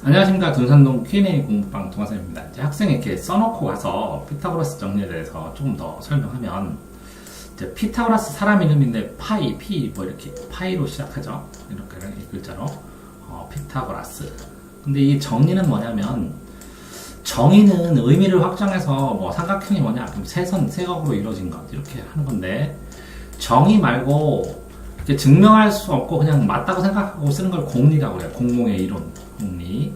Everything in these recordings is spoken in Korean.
안녕하십니까. 둔산동 Q&A 공부방 동화쌤입니다. 이제 학생이 이렇게 써놓고 가서 피타고라스 정리에 대해서 조금 더 설명하면, 이제 피타고라스 사람 이름인데 피 뭐 이렇게 파이로 시작하죠. 이렇게 이 글자로 피타고라스. 근데 이 정리는 뭐냐면, 정의는 의미를 확정해서 뭐 삼각형이 뭐냐, 그럼 세선 세각으로 이루어진 것 이렇게 하는 건데, 정의 말고 이렇게 증명할 수 없고 그냥 맞다고 생각하고 쓰는 걸 공리라고 그래요. 공공의 이론, 공리.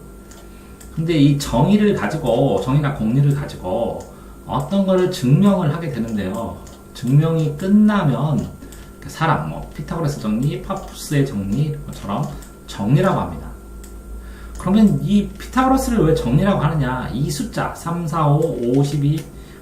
근데 이 정의나 공리를 가지고 어떤 거를 증명을 하게 되는데요. 증명이 끝나면 사람, 뭐 피타고라스 정리, 파푸스의 정리 이런 것처럼 정리라고 합니다. 그러면 이 피타고라스를 왜 정리라고 하느냐? 이 숫자 3, 4, 5, 5, 12,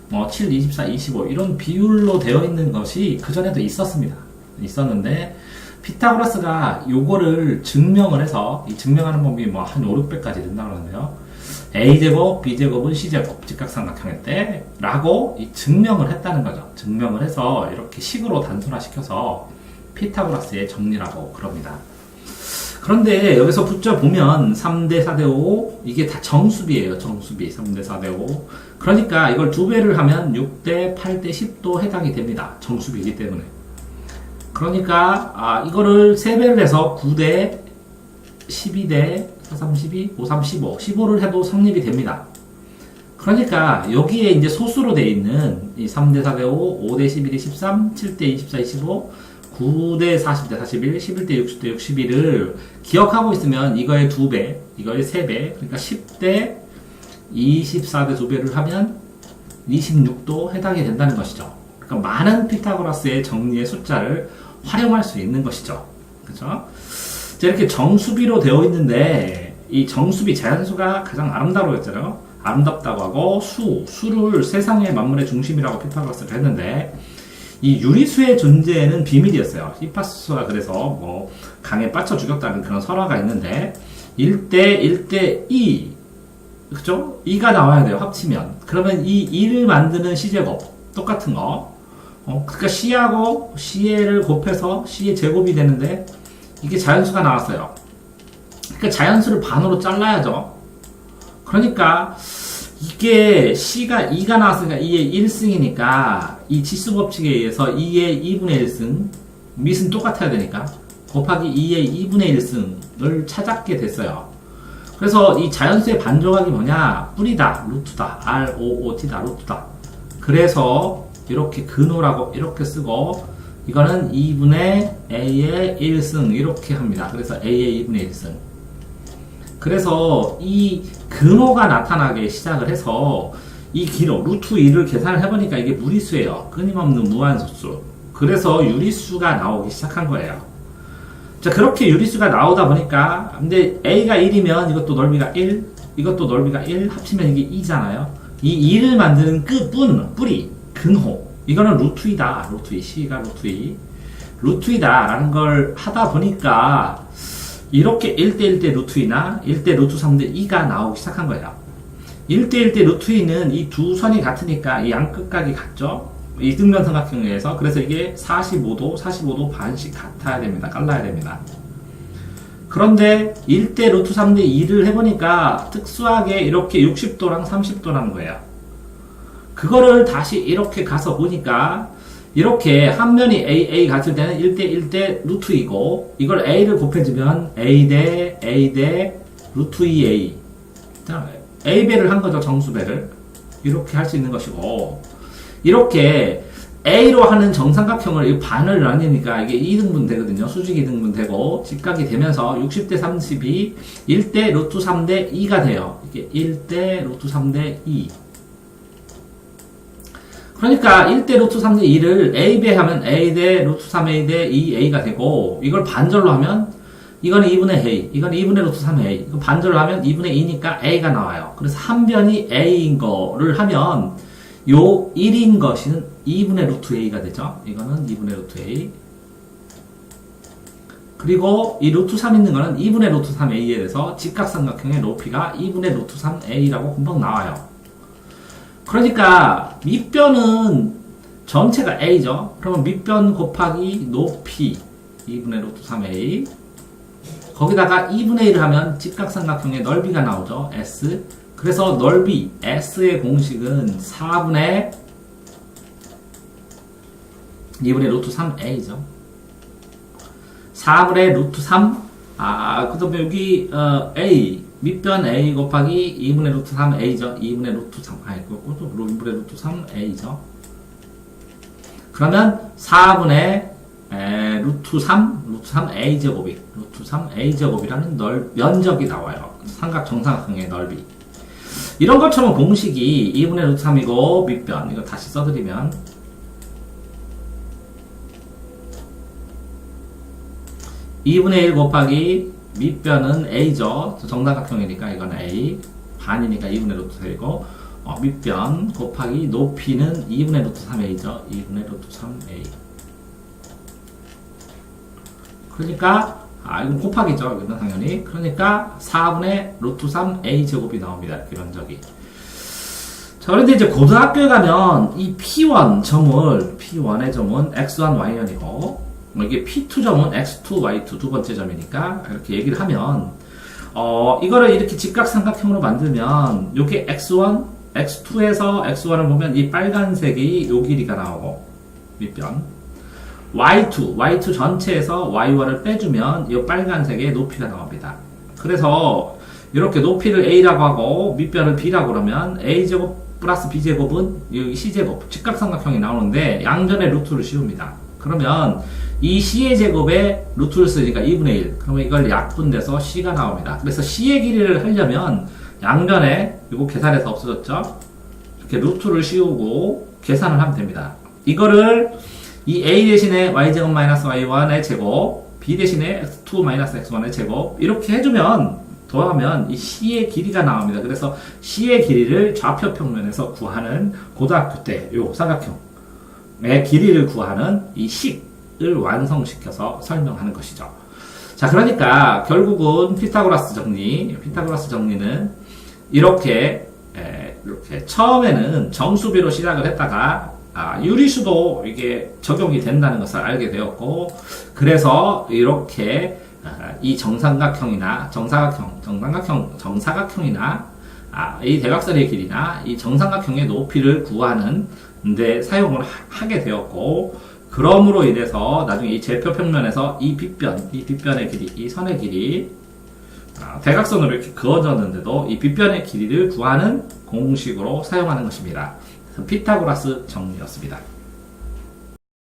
뭐 7, 24, 25 이런 비율로 되어 있는 것이 그전에도 있었는데 피타고라스가 요거를 증명을 해서, 이 증명하는 법이 뭐 한 5, 600까지 된다고 하는데요. A제곱, B제곱은 C제곱, 직각삼각형일 때 라고 이 증명을 했다는 거죠. 증명을 해서 이렇게 식으로 단순화시켜서 피타고라스의 정리라고 그럽니다. 그런데 여기서 붙여보면 3대 4대 5 이게 다 정수비예요. 정수비 3대 4대 5. 그러니까 이걸 2배를 하면 6대 8대 10도 해당이 됩니다. 정수비이기 때문에. 그러니까 이거를 3배를 해서 9대 12대 4, 3, 12, 5, 3, 15 15를 해도 성립이 됩니다. 그러니까 여기에 이제 소수로 되어 있는 이 3대 4대 5, 5대 11대 13, 7대 24, 25 9대 40대 41, 11대 60대 61을 기억하고 있으면 이거의 2배, 이거의 3배, 그러니까 10대 24대 2배를 하면 26도 해당이 된다는 것이죠. 그러니까 많은 피타고라스의 정리의 숫자를 활용할 수 있는 것이죠. 그죠? 이렇게 정수비로 되어 있는데, 이 정수비 자연수가 가장 아름다워 했잖아요. 아름답다고 하고, 수를 세상의 만물의 중심이라고 피타고라스를 했는데, 이 유리수의 존재는 비밀이었어요. 히파스가 그래서 뭐 강에 빠쳐 죽였다는 그런 설화가 있는데 1대 2 그죠? 2가 나와야 돼요. 합치면. 그러면 이 2를 만드는 C제곱 똑같은 거 그러니까 C하고 C를 곱해서 C의 제곱이 되는데 이게 자연수가 나왔어요. 그러니까 자연수를 반으로 잘라야죠. 그러니까 이게 C가 2가 나왔으니까 2의 1승이니까 이 치수 법칙에 의해서 2의 2분의 1승 밑은 똑같아야 되니까 곱하기 2의 2분의 1승을 찾았게 됐어요. 그래서 이 자연수의 반조각이 뭐냐? 뿌리다, 루트다, ROOT다, 루트다. 그래서 이렇게 근호라고 이렇게 쓰고 이거는 2분의 A의 1승 이렇게 합니다. 그래서 A의 2분의 1승. 그래서 이 근호가 나타나게 시작을 해서 이 기로 루트 2를 계산을 해보니까 이게 무리수예요. 끊임없는 무한소수. 그래서 유리수가 나오기 시작한 거예요. 자, 그렇게 유리수가 나오다 보니까 근데 A가 1이면 이것도 넓이가 1, 이것도 넓이가 1 합치면 이게 2잖아요. 이 2를 만드는 뿌리, 근호. 이거는 루트 2다. 루트 2, C가 루트 2. 루트 2다 라는 걸 하다 보니까 이렇게 1대 1대 루트 2나 1대 루트 3대 2가 나오기 시작한 거예요. 1대 1대 루트 2는 이 두 선이 같으니까 이 양끝각이 같죠? 이등변 삼각형에 의해서. 그래서 이게 45도 반씩 같아야 됩니다. 깔라야 됩니다. 그런데 1대 루트 3대 2를 해보니까 특수하게 이렇게 60도랑 30도라는 거예요. 그거를 다시 이렇게 가서 보니까 이렇게 한 면이 A 같을 때는 1대 1대 루트 2고 이걸 A를 곱해주면 A 대 루트 2A A배를 한 거죠. 정수배를 이렇게 할 수 있는 것이고 이렇게 A로 하는 정삼각형을 반을 나뉘니까 이게 2등분 되거든요. 수직 2등분 되고 직각이 되면서 60대 32 1대 루트 3대 2가 돼요. 이게 1대 루트 3대 2 그러니까 1대 루트 3대 2를 A배 하면 A 대 루트 3A 대 2A가 되고 이걸 반절로 하면 이거는 2분의 A, 이거는 2분의 루트 3A 이거 반절로 하면 2분의 2니까 A가 나와요. 그래서 한 변이 A인 거를 하면 요 1인 것은 2분의 루트 A가 되죠. 이거는 2분의 루트 A 그리고 이 루트 3 있는 거는 2분의 루트 3A에 대해서 직각삼각형의 높이가 2분의 루트 3A라고 금방 나와요. 그러니까 밑변은 전체가 A죠. 그러면 밑변 곱하기 높이 2분의 루트 3A 거기다가 2분의 1을 하면 직각삼각형의 넓이가 나오죠. S. 그래서 넓이 S의 공식은 4분의 2분의 루트 3a죠. 4분의 루트 3. 그 다음에 여기 a 밑변 a 곱하기 2분의 루트 3a죠. 2분의 루트 3. 그것도 2분의 루트 3a죠. 그러면 4분의 루트 3a 제곱이 루트 3a 제곱이라는 면적이 나와요. 정사각형의 넓이. 이런 것처럼 공식이 2분의 루트 3이고 밑변 이거 다시 써드리면 2분의 1 곱하기 밑변은 a죠. 정사각형이니까 이건 a 반이니까 2분의 루트 3이고 밑변 곱하기 높이는 2분의 루트 3a죠. 2분의 루트 3a. 그러니까 이건 곱하기죠. 이건 당연히. 그러니까 4분의 루트 3a 제곱이 나옵니다. 이렇게 면적이. 자, 그런데 이제 고등학교에 가면 이 P1 점을 P1의 점은 x1, y1이고 이게 P2 점은 x2, y2 두 번째 점이니까 이렇게 얘기를 하면 이거를 이렇게 직각삼각형으로 만들면 요게 x1, x2에서 x1을 보면 이 빨간색이 요 길이가 나오고 밑변 y2 전체에서 y1을 빼주면 이 빨간색의 높이가 나옵니다. 그래서 이렇게 높이를 a라고 하고 밑변을 b라고 그러면 a제곱 플러스 b제곱은 여기 c제곱 직각삼각형이 나오는데 양변에 루트를 씌웁니다. 그러면 이 c의 제곱에 루트를 쓰니까 2분의 1. 그러면 이걸 약분돼서 c가 나옵니다. 그래서 c의 길이를 하려면 양변에 이거 계산해서 없어졌죠? 이렇게 루트를 씌우고 계산을 하면 됩니다. 이거를 이 a 대신에 y제곱 마이너스 y1의 제곱, b 대신에 x2 마이너스 x1의 제곱 이렇게 해주면 더하면 이 c의 길이가 나옵니다. 그래서 c의 길이를 좌표 평면에서 구하는 고등학교 때 요 삼각형의 길이를 구하는 이 식을 완성시켜서 설명하는 것이죠. 자, 그러니까 결국은 피타고라스 정리는 이렇게 처음에는 정수비로 시작을 했다가 유리수도 이게 적용이 된다는 것을 알게 되었고, 그래서 이렇게 이 정사각형이나 정사각형이나 이 대각선의 길이나 이 정사각형의 높이를 구하는 데 사용을 하게 되었고, 그럼으로 인해서 나중에 이 제표 평면에서 이 빗변의 길이, 이 선의 길이 대각선으로 이렇게 그어졌는데도 이 빗변의 길이를 구하는 공식으로 사용하는 것입니다. 피타고라스 정리였습니다.